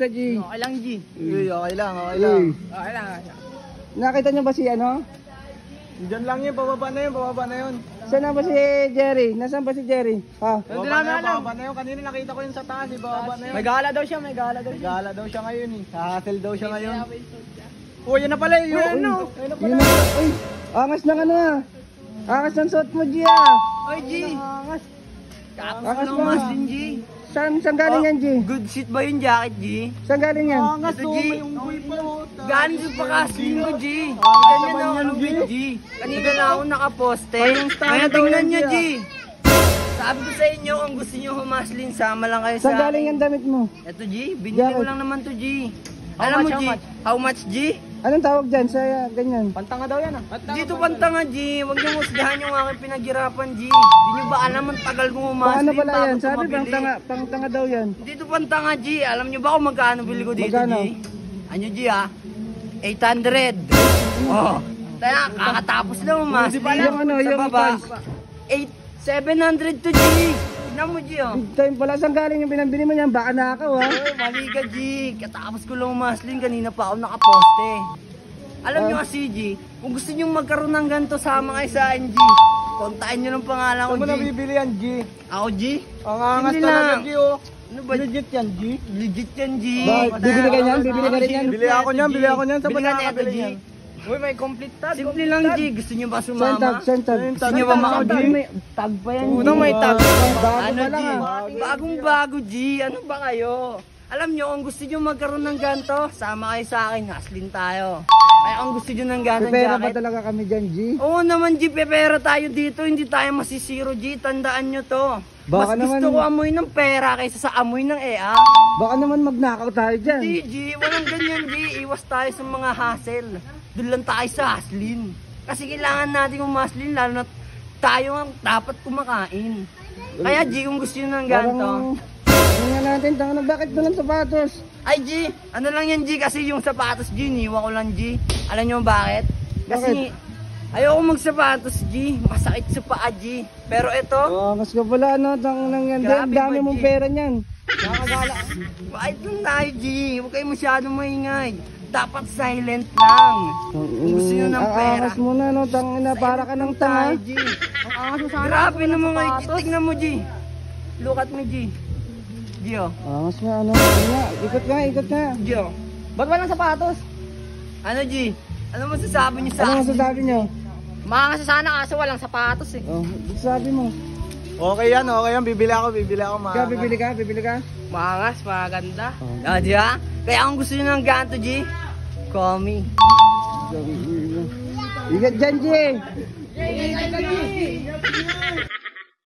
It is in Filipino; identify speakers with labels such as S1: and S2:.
S1: Kamusta, G?
S2: Okay lang, G.
S3: Uy, okay lang, okay lang.
S2: Okay lang.
S1: Nakita niyo ba si ano?
S3: Diyan lang yun, bababa na yun, bababa na yun.
S1: Saan na ba si Jerry? Nasaan ba si Jerry? Ha?
S3: Bababa na yun, bababa na yun. Kanina nakita ko yun sa taas, bababa na yun.
S2: May gala daw siya, may gala daw siya.
S3: Gala daw siya ngayon eh. Hassle daw siya ngayon. Oh, yan na pala yun.
S1: Uy,
S3: Ano?
S1: Yun na, uy, angas ng ano ah. Angas ng suot mo, G ah.
S2: Oy, G.
S1: Angas.
S2: Tapos
S1: Angas
S2: ano
S1: ba?
S2: mas din, G.
S1: Saan galing yan, G?
S2: Good shit ba yung jacket, G?
S1: Saan galing yan?
S3: Angas
S2: Ito,
S3: to,
S2: G.
S3: may unggoy pa oh.
S2: Galing sa pakasling ko, G.
S3: Angas
S2: Ganyan
S3: naman
S2: ako
S3: yan,
S2: ng
S3: G.
S2: G. Kanina na ako nakaposte.
S3: Parang star
S2: Kaya
S3: daw
S2: tingnan
S3: yan,
S2: nyo,
S3: G,
S2: G. Sabi ko sa inyo, kung gusto nyo humaslin, sama lang kayo
S1: Saan
S2: sa
S1: galing yan damit mo?
S2: Ito, G. Binili ko
S1: Jacket.
S2: lang naman to, G. Alam mo, G? How much, G?
S1: Anong tawag dyan sa ganyan?
S3: Pantanga daw yan ah.
S2: Dito pantanga, G. Huwag niyo husgahan yung aking pinaghirapan, G. Hindi niyo ba alam ang tagal kong humaslin?
S1: Paano pala yan?
S2: bago
S1: Sabi
S2: ko mabili?
S1: pang tanga daw yan.
S2: Dito pantanga, G. Alam niyo ba kung magkano bili ko dito,
S1: Magkano?
S2: G? Ano, G, ha? 800. Oh. Kaya kakatapos na humaslin.
S1: Yung ano,
S2: Sa
S1: yung
S2: baba.
S1: pants.
S2: 700 to, G. Tignan mo, G, oh.
S1: Big time pala. Saan galing yung pinambili mo niyan? Baka nakaw ha?
S2: Oh, mali ka, G. Katapos ko lang humaslin. Kanina pa ako nakaposte. Alam nyo kasi, G, kung gusto nyo magkaroon ng ganito, sama kayo sa akin, G. Kontakin nyo ng pangalan ko,
S3: Saan mo
S2: G.
S3: nabibili yan, G?
S2: Ako, G?
S3: Ang angas
S2: Hindi
S3: talaga,
S2: lang.
S3: G oh.
S2: Ano ba?
S3: Legit yan, G.
S2: Legit yan, G.
S1: Bakit? Bibili ka niyan? Bibili ka rin yan?
S3: Bili ako niyan, bili ako niyan. Saan ba
S2: Bili ka
S3: nakakabili
S2: nito, G.
S3: yan? Uy, may complete tag.
S2: Simple lang, G. Gusto nyo ba
S1: Saan
S2: sumama?
S1: tag? Saan tag?
S2: Gusto nyo ba makabili? May tag pa yan, G.
S3: Unang may tag.
S1: Bago
S2: Ano,
S1: pa lang
S2: G?
S1: ah.
S2: Bagong bago, G. Ano ba kayo? Alam nyo, kung gusto nyo magkaroon ng ganito, sama kayo sa akin, haslin tayo. Kaya kung gusto nyo ng ganong
S1: Pera ba
S2: jacket,
S1: talaga kami dyan, G?
S2: oo naman, G, pepera tayo dito, hindi tayo masisiro, G. Tandaan nyo to.
S1: Baka
S2: Mas gusto
S1: naman-
S2: ko amoy ng pera kaysa sa amoy ng EA.
S1: Baka naman magnakaw tayo dyan.
S2: Hindi, G, walang ganyan, G. Iwas tayo sa mga hassle. Doon lang tayo sa haslin. Kasi kailangan natin umaslin, lalo na tayo ang dapat kumakain. Kaya, G, kung gusto nyo ng ganito,
S1: Tingnan natin, tangan na bakit walang sapatos?
S2: ay, G, ano lang yan, G, kasi yung sapatos, G, niwa ko lang, G. Alam nyo bakit? Kasi, ayoko magsapatos, G. Masakit sa paa, G. Pero ito,
S1: Oh, mas ka pala ano, tangan lang yan.
S2: Grabe
S1: Ang dami
S2: ba,
S1: mong
S2: G?
S1: pera niyan.
S2: nakagala. Wait lang tayo, G. Huwag kayo masyadong maingay. Dapat silent lang. Kung gusto nyo ng
S1: Ang
S2: pera.
S1: angas mo na, no? Tangina, para ka ng tanga.
S2: Tayo, G. Ang angas mo sana. Grabe naman kayo. Tignan mo, G. Look at me, G. G, oh.
S1: Angas nga, ano? Sige nga, ikot nga, ikot nga.
S2: G, oh. Ba't walang sapatos? Ano, G? Ano masasabi niyo sa
S1: Ano
S2: akin?
S1: masasabi niyo?
S2: Maangas sana kaso walang sapatos eh.
S1: Oh, sabi mo.
S3: Okay yan, bibili ako, mga.
S1: Ikaw, bibili ka, bibili ka?
S2: Maangas, maganda. Oh, di ba? Kaya kung gusto niyo ng ganito, G, call me.
S1: Ikat dyan, G!